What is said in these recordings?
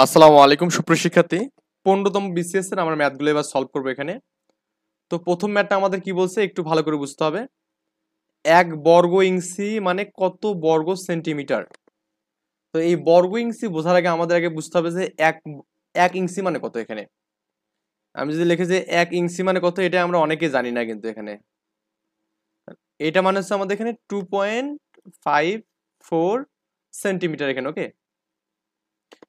আসসালামু আলাইকুম সুপ্রিয় শিক্ষার্থী। 15তম বিসিএস এর আমরা ম্যাথগুলো এবার সলভ করবো এখানে। তো প্রথম ম্যাথটা আমাদের কি বলছে একটু ভালো করে বুঝতে হবে। 1 বর্গ ইঞ্চি মানে কত বর্গ সেন্টিমিটার। তো এই বর্গ ইঞ্চি বোঝার আগে আমাদের আগে বুঝতে হবে যে এক ইঞ্চি মানে কত এখানে। আমি যদি লিখি যে 1 ইঞ্চি মানে কত, এটা আমরা অনেকে জানি না কিন্তু এখানে। এটা মানে হচ্ছে আমাদের এখানে 2.54 সেন্টিমিটার এখানে, ওকে।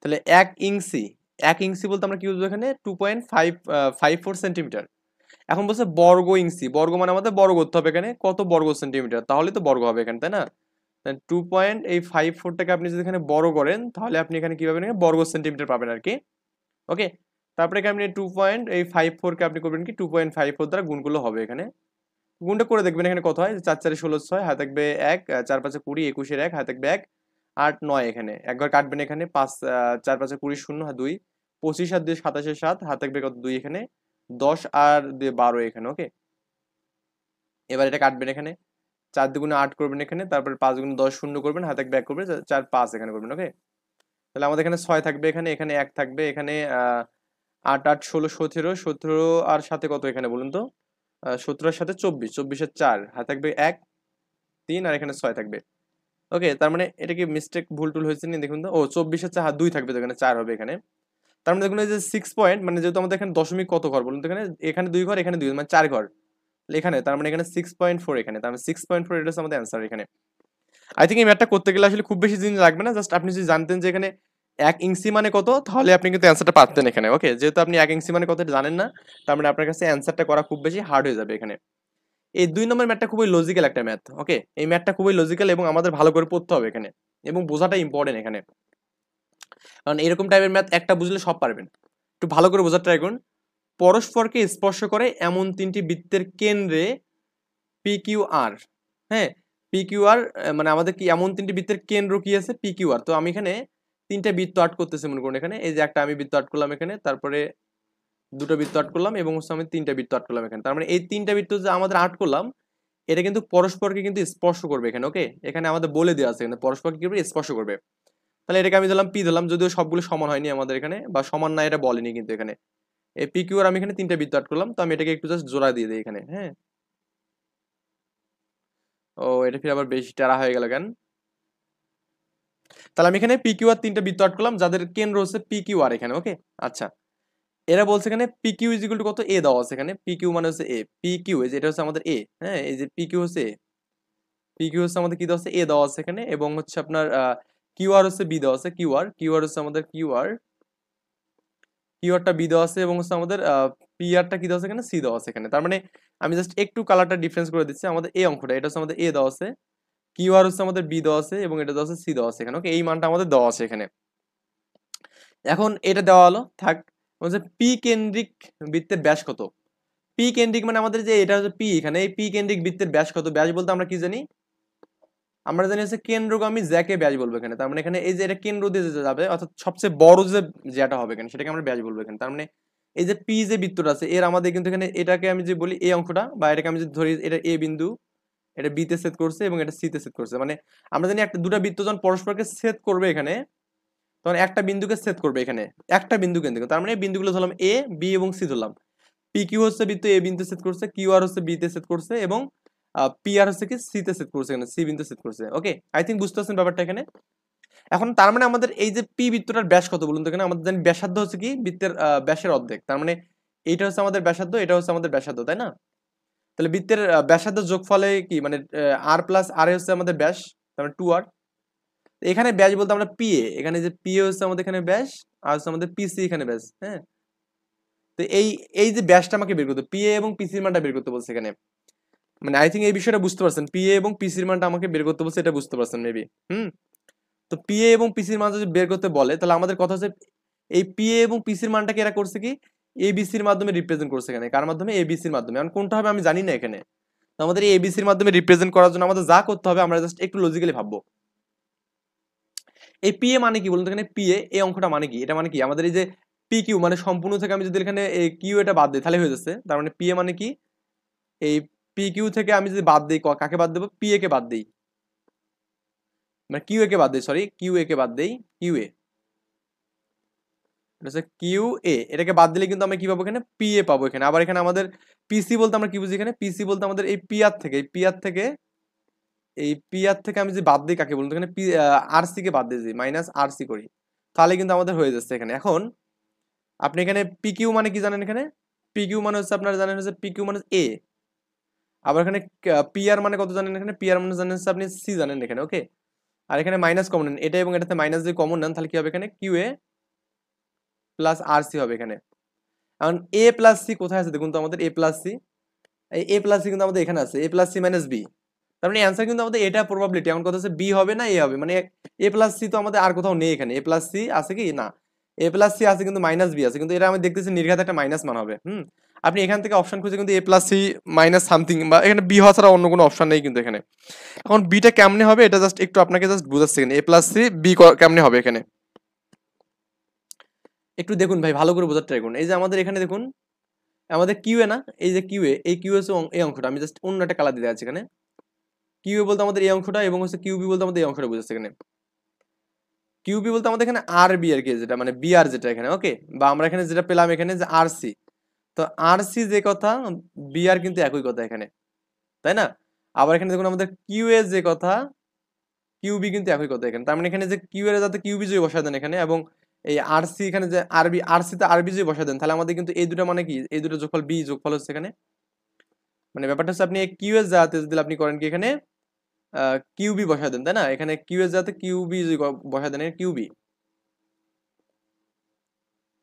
তাহলে 1 ইঞ্চি বলতে আমরা কি বুঝবো এখানে 2.54 সেন্টিমিটার। এখন বলছে বর্গ ইঞ্চি, বর্গ মানে আমাদের বর্গ করতে হবে এখানে কত বর্গ সেন্টিমিটার, তাহলে তো বর্গ হবে এখানে, তাই না? 2.54টাকে আপনি যদি এখানে বর্গ করেন তাহলে আপনি এখানে কি পাবেন, বর্গ সেন্টিমিটার পাবেন আর কি, ওকে। তারপরে আপনি 2.54কে আপনি করবেন কি 2.54 দ্বারা গুণ করলে হবে এখানে। গুণটা করে দেখবেন এখানে কত হয়, 4 4 16 6, হাতে থাকবে 1, 4 5 20, 21 1, হাতে থাকবে 1, 8 9, এখানে একবার কাটবেন এখানে 5 4 5 20 0, 2, 25 আর 2 27 7, হাতে থাকবে কত 2 এখানে, 10 আর 2 12 এখানে, ওকে। এবার এটা কাটবেন এখানে 4 দুগুণে 8 করবেন এখানে, তারপর 5 গুণে 10 শূন্য করবেন, হাতে এক ব্যাক করবে 4 5 এখানে করবেন, ওকে। তাহলে আমাদের এখানে 6 থাকবে, এখানে এখানে 1 থাকবে, এখানে 8 8 16 17, 17 আর সাথে কত এখানে বলুন তো, 17 এর সাথে 24, 24 এর 4, হাতে থাকবে 1 3, আর এখানে 6 থাকবে, ওকে। তার মানে এটা কি মিস্টেক ভুল টুল হয়েছে নি দেখুন তো, ও 24 এর 4 2 থাকবে, তো এখানে 4 হবে এখানে। তার মানে দেখুন এই যে 6 পয়েন্ট, মানে যেহেতু আমাদের এখানে দশমিক কত ঘর বলুন তো, এখানে এখানে 2 ঘর, এখানে 2, মানে 4 ঘর এখানে, তার মানে এখানে 6.4 এখানে, তার মানে 6.4 এটা হচ্ছে আমাদের অ্যান্সার এখানে। আই থিঙ্ক এই ম্যাথটা করতে গেলে আসলে খুব বেশি জিনিস লাগবে না, জাস্ট আপনি যদি জানতেন যে এখানে 1 ইঞ্চি মানে কত, তাহলে আপনি কিন্তু অ্যান্সারটা পারতেন এখানে, ওকে। যেহেতু আপনি 1 ইঞ্চি মানে কত এটা জানেন না, তার মানে আপনার কাছে অ্যান্সারটা করা খুব বেশি হার্ড হয়ে যাবে এখানে। এই 2 নম্বর ম্যাথটা খুবই লজিক্যাল একটা ম্যাথ, ওকে। এই ম্যাথটা খুবই লজিক্যাল এবং আমাদের ভালো করে পড়তে হবে এখানে, এবং বোঝাটা ইম্পর্টেন্ট এখানে, কারণ এরকম টাইপের ম্যাথ একটা বুঝলে সব পারবেন। একটু ভালো করে বোঝার ট্রাই করুন। পরস্পরকে স্পর্শ করে এমন 3টি বৃত্তের কেন্দ্রে পি কিউ আর, হ্যাঁ, পি কিউ আর মানে আমাদের কি এমন 3টি বৃত্তের কেন্দ্র কি আছে পি কিউ আর। তো আমি এখানে 3টা বৃত্ত আর্ট করতেছি মনে করুন এখানে, এই যে একটা আমি বৃত্ত আর্ট করলাম এখানে, তারপরে দুটো বৃত্ত আর্ট করলাম, এবং হচ্ছে আমি 3টা বৃত্ত আর্ট করলাম এখানে। তার মানে এই 3টা বৃত্ত যে আমাদের আর্ট করলাম, এটা কিন্তু পরস্পরকে কিন্তু স্পর্শ করবে এখানে, ওকে। এখানে আমাদের বলে দেওয়া আছে এখানে পরস্পরকে কি করবে, স্পর্শ করবে। তাহলে এটাকে আমি দিলাম পি দিলাম, যদিও সবগুলো সমান হয়নি আমাদের এখানে, বা সমান না এটা বলেনি কিন্তু এখানে। এই পি কিউ আর আমি এখানে 3টা বৃত্ত আর্ট করলাম, তো আমি এটাকে একটু জাস্ট জোড়া দিয়ে দিই এখানে, হ্যাঁ। ও এটা ফির আবার বেশি টারা হয়ে গেল কেন? তাহলে আমি এখানে পি কিউ আর 3টা বৃত্ত আর্ট করলাম যাদের কেন্দ্র হচ্ছে পি কিউ আর এখানে, ওকে। আচ্ছা, এরা বলছে এখানে P Q is equal to কত, এ দেওয়া আছে এখানে, পি কিউ মানে হচ্ছে এ, পি কিউ এই যে এটা হচ্ছে আমাদের এ, হ্যাঁ, এই যে পি কিউ হচ্ছে এ, পি কিউ হচ্ছে আমাদের কি দেওয়া আছে, এ দেওয়া আছে এখানে, এবং হচ্ছে আপনার কিউ আর হচ্ছে বি দেওয়া আছে, কিউ আর হচ্ছে আমাদের কিউ আরটা বি দেওয়া আছে, এবং হচ্ছে আমাদের পি আরটা কি দেওয়া আছে এখানে, সি দেওয়া আছে এখানে। তার মানে আমি জাস্ট একটু কালারটা ডিফারেন্স করে দিচ্ছি, আমাদের এই অঙ্কটা এটা হচ্ছে আমাদের এ দেওয়া আছে, কিউ আর হচ্ছে আমাদের বি দেওয়া আছে, এবং এটা দেওয়া আছে সি দেওয়া আছে এখানে, ওকে। এই মানটা আমাদের দেওয়া আছে এখানে। এখন এটা দেওয়া হলো থাক, বলছে পি কেন্দ্রিক বৃত্তের ব্যাস কত। পি কেন্দ্রিক মানে আমাদের যে এটা হচ্ছে পি, এখানে এই পি কেন্দ্রিক বৃত্তের ব্যাস কত, ব্যাস বলতে আমরা কি জানি, আমরা জানি হচ্ছে কেন্দ্রগামী জ্যাকে ব্যাস বলবো এখানে। তার মানে এখানে এই যে এটা কেন্দ্র দিয়ে যে যাবে, অর্থাৎ সবচেয়ে বড় যে যেটা হবে এখানে সেটাকে আমরা ব্যাস বলবো এখানে। তার মানে এই যে পি যে বৃত্তটা আছে এর আমাদের কিন্তু এখানে এটাকে আমি যে বলি এই অংশটা, বা এটাকে আমি যদি ধরি এটা এ বিন্দু, এটা বি তে ছেদ করছে এবং এটা সি তে ছেদ করছে, মানে আমরা জানি একটা দুটা বৃত্ত যখন পরস্পরকে ছেদ করবে এখানে, তখন একটা বিন্দুকে ছেদ করবে এখানে, একটা বিন্দু কেন্দ্র। তার মানে এই বিন্দুগুলো ধরলাম এ বি এবং সি ধরলাম। পি কিউ হচ্ছে বৃত্ত এ বিন্দু ছেদ করছে, কিউ আর হচ্ছে বি তে ছেদ করছে, এবং পি আর হচ্ছে কি সি তে ছেদ করছে এখানে, সি বিন্দু ছেদ করছে, ওকে। আই থিঙ্ক বুঝতে পারছেন ব্যাপারটা এখানে। এখন তার মানে আমাদের এই যে পি বৃত্তটার ব্যাস কত বলুন তো, এখানে আমাদের জানি ব্যাসার্ধ হচ্ছে কি বৃত্তের ব্যাসের অর্ধেক, তার মানে এইটা হচ্ছে আমাদের ব্যাসার্ধ, এটা হচ্ছে আমাদের ব্যাসার্ধ, তাই না? তাহলে বৃত্তের ব্যাসার্ধ যোগফলে কি মানে আর প্লাস আর হচ্ছে আমাদের ব্যাস, তার মানে 2r। এখানে ব্যাস বলতে আমরা পি এ, এখানে যে পি এ হচ্ছে আমাদের এখানে ব্যাস, আর হচ্ছে আমাদের পিসি এখানে ব্যাস, হ্যাঁ। তো এই এই যে ব্যাসটা আমাকে বের করতে, পি এ এবং পিসির মানটা বের করতে বলছে এখানে। মানে আই থিঙ্ক এই বিষয়টা বুঝতে পারছেন, পি এ এবং পিসির মানটা আমাকে বের করতে বলছে, এটা বুঝতে পারছেন মেবি। হুম। তো পি এ এবং পিসির মান যদি বের করতে বলে, তাহলে আমাদের কথা হচ্ছে এই পি এ এবং পিসির মানটাকে এরা করছে কি এবিসির মাধ্যমে রিপ্রেজেন্ট করছে এখানে, কার মাধ্যমে, এবিসির মাধ্যমে। এখন কোনটা হবে আমি জানি না এখানে। তো আমাদের এই এবিসির মাধ্যমে রিপ্রেজেন্ট করার জন্য আমাদের যা করতে হবে, আমরা জাস্ট একটু লজিক্যালি ভাববো। এই পি এ মানে কি বলুন তো, এখানে পি এ এই অঙ্কটা মানে কি, এটা মানে কি আমাদের এই যে পি কিউ মানে সম্পূর্ণ থেকে আমি যদি এখানে কিউ এটা বাদ দিই তাহলে হয়ে যাচ্ছে। তার মানে পি এ মানে কি, এই পি কিউ থেকে আমি যদি বাদ দিই, কাকে বাদ দেবো, পি এ কে বাদ দিই, মানে কিউ এ কে বাদ দিই, সরি কিউ এ কে বাদ দেই, কিউ এ, এটা হচ্ছে কিউ এ, এটাকে বাদ দিলে কিন্তু আমরা কি পাবো এখানে, পি এ পাবো এখানে। আবার এখানে আমাদের পিসি বলতে আমরা কি বুঝি এখানে, পিসি বলতে আমাদের এই পি আর থেকে, এই পি আর থেকে আমি যে বাদ দিই কাকে বলবো এখানে, পি আর সি কে বাদ দিয়ে দিই, মাইনাস আর সি করি, তাহলে কিন্তু আমাদের হয়ে যাচ্ছে এখানে। এখন আপনি এখানে পি কিউ মানে কি জানেন, এখানে পি কিউ মানে হচ্ছে আপনারা জানেন হচ্ছে পি কিউ মানে এ। আবার এখানে পি আর মানে কত জানেন, এখানে পি আর মানে জানেন হচ্ছে আপনি সি জানেন এখানে, ওকে। আর এখানে মাইনাস কমন নেন, এটা এবং এটাতে মাইনাস যদি কমন নেন তাহলে কি হবে এখানে, কিউ এ প্লাস আর সি হবে এখানে। এখন এ প্লাস সি কোথায় আছে দেখুন তো, আমাদের এ প্লাস সি, এই এ প্লাস সি কিন্তু আমাদের এখানে আছে, এ প্লাস সি মাইনাস বি। তার মানে অ্যান্সার কিন্তু আমাদের এটা প্রবাবিলিটি, এখন কথা হচ্ছে বি হবে না এ হবে, মানে এ প্লাস সি তো আমাদের আর কোথাও নেই এখানে, এ প্লাস সি আছে কি না, এ প্লাস সি আছে কিন্তু মাইনাস বি আছে, কিন্তু এটা আমি দেখতেছি নির্ঘাত একটা মাইনাস মান হবে। আপনি এখান থেকে অপশন খুঁজে কিন্তু এ প্লাস সি মাইনাস সামথিং, বা এখানে বি হওয়া ছাড়া অন্য কোনো অপশন নেই কিন্তু এখানে। এখন বিটা কেমনে হবে এটা জাস্ট একটু আপনাকে জাস্ট বুঝাচ্ছি, এ প্লাস সি বি কেমনে হবে এখানে একটু দেখুন ভাই, ভালো করে বোঝার ট্রাই করুন। এই যে আমাদের এখানে দেখুন, আমাদের কিউ এ না, এই যে কিউ এ, এই কিউ এস এই অংশটা আমি জাস্ট অন্য একটা কালার দিয়ে আছে এখানে, কিউ এ বলতে আমাদের এই অংশটা, এবং হচ্ছে কিউবি বলতে আমাদের এই অংশটা বুঝাচ্ছে এখানে। কিউবি বলতে আমাদের এখানে আর বি আর কি, যেটা মানে বি আর যেটা এখানে, ওকে। বা আমরা এখানে যেটা পেলাম এখানে যে আর সি, তো আর সি যে কথা, বি আর কিন্তু একই কথা এখানে, তাই না? আবার এখানে দেখুন আমাদের কিউ এ যে কথা, কিউবি কিন্তু একই কথা এখানে। তার মানে এখানে যে কিউ এর যাতে কিউবি যদি বসায় দেন এখানে, এবং এই আর সি এখানে যে আরবি, আর সি তে আরবি যদি বসায় দেন, তাহলে আমাদের কিন্তু এই দুটো মানে কি, এই দুটো যোগফল বি যোগফল হচ্ছে এখানে। মানে ব্যাপারটা হচ্ছে আপনি কিউ এর যাতে যদি আপনি করেন কি এখানে কিউবি বসায় দেন, তাই না? এখানে কিউ এর যাতে কিউবি যদি বসায় দেন, কিউবি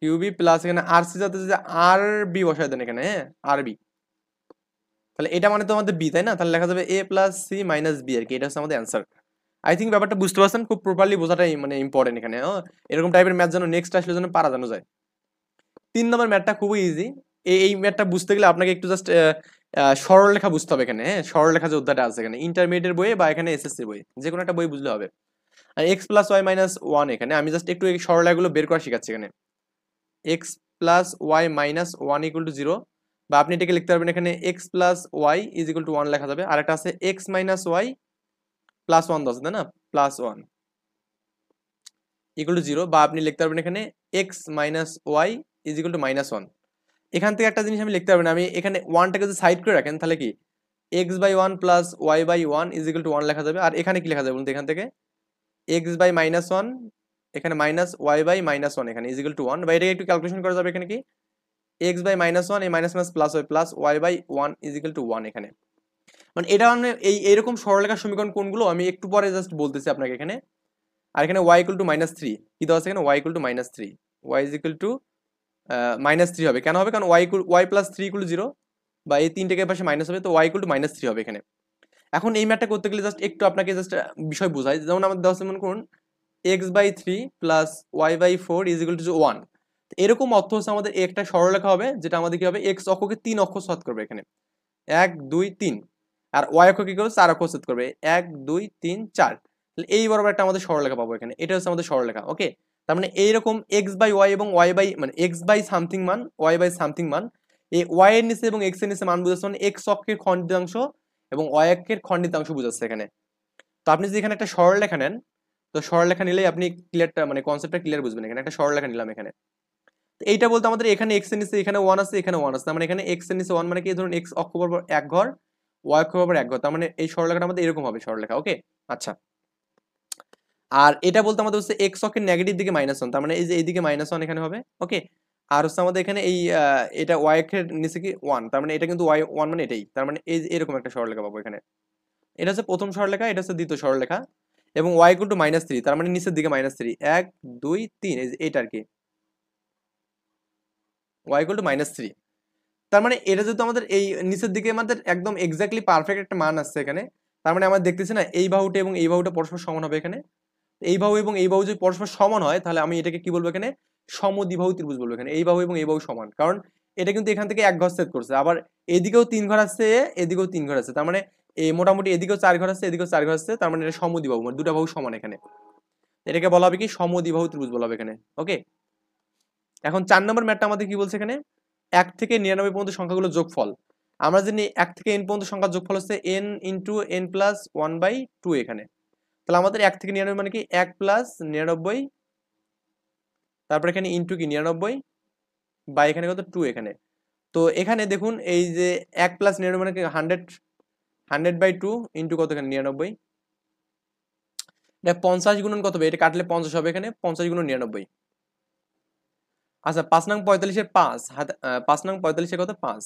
কিউবি প্লাস এখানে আর সি যাতে যদি আর বি বসায় দেন এখানে, হ্যাঁ আরবি, তাহলে এটা মানে তো আমাদের বি, তাই না? তাহলে লেখা যাবে এ প্লাস সি মাইনাস বি আর কি, এটা হচ্ছে আমাদের অ্যান্সার। আই থিঙ্ক ব্যাপারটা বুঝতে পারছেন, খুব প্রপারলি বোঝাটাই মানে ইম্পর্টেন্ট এখানে। এরকম টাইপের ম্যাথ যেন নেক্সট আসলে যেন পারা জানো যায়। 3 নম্বর ম্যাথটা খুবই ইজি। এই ম্যাথটা বুঝতে গেলে আপনাকে একটু জাস্ট সরলরেখা বুঝতে হবে এখানে, হ্যাঁ সরলরেখা যে অধ্যায়টা আছে এখানে ইন্টারমিডিয়েট বইয়ে বা এখানে এসএসসি বই, যে কোনো একটা বই বুঝলে হবে। আর X plus Y minus one, এখানে আমি জাস্ট একটু এই সরলরেখাগুলো বের করা শিখাচ্ছি এখানে। X plus Y minus one equal to zero, বা আপনি এটাকে লিখতে পারবেন এখানে x plus y is equal to one লেখা যাবে। আর একটা আছে x minus y plus one আছে, তাই না? Plus one equal to zero, বা আপনি লিখতে পারবেন এখানে x minus y is equal to minus one. এখান থেকে একটা জিনিস আমি লিখতে পারবেন, আমি এখানে ওয়ানটাকে যদি সাইড করে রাখেন তাহলে কি x by one plus y by one is equal to one লেখা যাবে। আর এখানে কি লেখা যাবে বলুন তো, এখান থেকে এক্স বাই মাইনাস ওয়ান, এখানে minus y by minus one এখানে ইজ ইকুয়াল টু ওয়ান, বা এটাকে একটু ক্যালকুলেশন করা যাবে এখানে কি এক্স বাই মাইনাস ওয়ান, এই minus minus plus y plus y by one is equal to one এখানে। মানে এটা মানে এইরকম সরলরেখার সমীকরণ কোনগুলো আমি একটু পরে জাস্ট বলতেছি আপনাকে এখানে। আর এখানে y equal to minus three কি দেওয়া আছে এখানে, y equal to minus three, y is equal to minus three হবে, কেন হবে? কারণ y plus three equal to zero, বা এই তিনটাকে পাশে মাইনাস হবে, তো y equal to minus three হবে এখানে। এখন এই ম্যাথটা করতে গেলে জাস্ট একটু আপনাকে জাস্ট বিষয় বোঝাই, যেমন আমাদের দেওয়া আছে মনে করুন x by three plus y by four is equal to one. এরকম অর্থ হচ্ছে আমাদের একটা সরলরেখা হবে, যেটা আমাদের কি হবে, এক্স অক্ষকে 3 অক্ষ ছেদ করবে এখানে, 1 2 3, আর ওয়াই অক্ষ কি করবে, 4 অক্ষ ছেদ করবে, 1 2 3 4। তাহলে এই বরাবর একটা আমাদের সরলরেখা পাবো এখানে, এটা হচ্ছে আমাদের সরলরেখা, ওকে। তার মানে এইরকম এক্স বাই ওয়াই এবং ওয়াই বাই মানে এক্স বাই সামথিং মান, ওয়াই বাই সামথিং মান, এই ওয়াই এর নিচে এবং এক্স এর নিচে মান বুঝাচ্ছে, মানে এক্স অক্ষের খণ্ডিতাংশ এবং ওয়াই অক্ষের খণ্ডিতাংশ বুঝাচ্ছে এখানে। তো আপনি যদি এখানে একটা সরলরেখা নেন, তো সরলরেখা নিলেই আপনি ক্লিয়ারটা মানে কনসেপ্টটা ক্লিয়ার বুঝবেন। এখানে একটা সরলরেখা নিলাম এখানে, তো এইটা বলতে আমাদের এখানে এক্স এর নিচে এখানে ওয়ান আছে, এখানে ওয়ান আছে, তার মানে এখানে এক্স এর নিচে ওয়ান মানে কি, ধরুন এক্স অক্ষ বরাবর এক ঘর, ওয়াই অক্ষ বরাবর এক ঘর, তার মানে এই সরলরেখাটা আমাদের এরকম হবে সরলরেখা, ওকে। আচ্ছা, আর এটা বলতে আমাদের হচ্ছে এক্স অক্ষের নেগেটিভ দিকে মাইনাস ওয়ান, তার মানে এই যে এইদিকে মাইনাস ওয়ান এখানে হবে, ওকে। আর হচ্ছে আমাদের এখানে এই এটা ওয়াই অক্ষের নিচে কি ওয়ান, তার মানে এটা কিন্তু ওয়াই ওয়ান মানে এটাই, তার মানে এই এরকম একটা সরলরেখা পাবো এখানে। এটা হচ্ছে প্রথম সরলরেখা, এটা হচ্ছে দ্বিতীয় সরলরেখা, এবং y equal to minus three, তার মানে নিচের দিকে মাইনাস থ্রি, 1 2 3, এইটা আর কি, y equal to minus three. তার মানে এটা যেহেতু আমাদের এই নিচের দিকে আমাদের একদম এক্স্যাক্টলি পারফেক্ট একটা মান আসছে এখানে, তার মানে আমরা দেখতেছি না এই বাহুটা এবং এই বাহুটা পরস্পর সমান হবে এখানে। এই বাহু এবং এই বাহু যদি পরস্পর সমান হয়, তাহলে আমি এটাকে কি বলবো এখানে, সমদ্বিবাহু ত্রিভুজ বলবো এখানে। এই বাহু এবং এই বাহু সমান, কারণ এটা কিন্তু এখান থেকে এক ঘর ছেদ করছে, আবার এদিকেও 3 ঘর আছে, এদিকেও 3 ঘর আছে, তার মানে এই মোটামুটি এদিকেও 4 ঘর আছে, এদিকেও 4 ঘর আছে, তার মানে এটা সমদ্বিবাহু, মানে দুটা বাহু সমান এখানে। এটাকে বলা হবে কি, সমদ্বিবাহু ত্রিভুজ বলা হবে এখানে, ওকে। এখন 4 নম্বর ম্যাথটা আমাদের কি বলছে এখানে, 1 থেকে 99 পর্যন্ত সংখ্যাগুলো যোগফল। আমরা জানি 1 থেকে n পর্যন্ত সংখ্যার যোগফল হচ্ছে n ইন্টু n প্লাস 1/2 এখানে। তাহলে আমাদের 1 থেকে 99 মানে কি 1 প্লাস 99, তারপর এখানে ইন্টু কি 99 বা এখানে কত 2 এখানে। তো এখানে দেখুন এই যে 1 প্লাস 99 মানে কি 100/2 ইন্টু কত এখানে 99, এটা 50 গুণন কত হবে, এটা কাটলে 50 হবে, এখানে 50 গুণন 99। আচ্ছা 5 নং 45 এর 5 হাতে 5 নং 45 এর কত 5,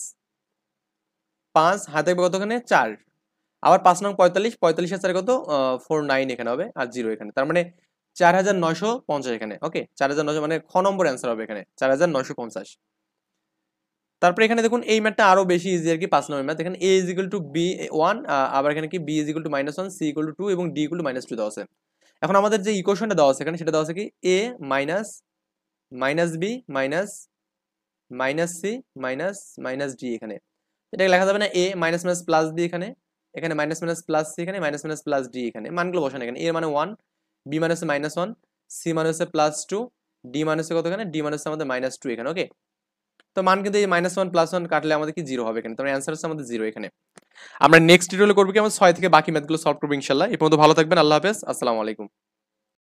5 হাতে কতখানে 4, আবার 5 নং 45 45 এর 4 কত 49 এখানে হবে আর 0 এখানে, তার মানে 4950 এখানে। ওকে 4900 মানে খ নম্বর অ্যান্সার হবে এখানে 4950। তারপরে এখানে দেখুন এই ম্যাথটা আরো বেশি ইজি আর কি, 5 নম্বর ম্যাথ। এখানে a = b1, আবার এখানে কি b = -1, c = 2 এবং d = -2 দেওয়া আছে। এখন আমাদের যে ইকুয়েশনটা দেওয়া আছে এখানে সেটা দেওয়া আছে কি a minus minus b minus minus c minus minus d এখানে। এটাকে লেখা যাবে না a minus minus plus b এখানে, এখানে মাইনাস মাইনাস প্লাস c এখানে, মাইনাস মাইনাস প্লাস d এখানে। মানগুলো বসান এখানে, a এর মানে 1, b মানে হচ্ছে -1, c মানে হচ্ছে +2, d মানে হচ্ছে কত এখানে, d মানে হচ্ছে আমাদের -2 এখানে। ওকে, তো মান কিন্তু এই -1 +1 কাটলে আমাদের কি 0 হবে এখানে, তো অ্যান্সার হচ্ছে আমাদের 0 এখানে। আমরা নেক্সট টিউটোরিয়ালে করব কি আমরা 6 থেকে বাকি ম্যাথগুলো সলভ করব ইনশাআল্লাহ। এই পর্যন্ত ভালো থাকবেন, আল্লাহ হাফেজ, আসসালামু আলাইকুম।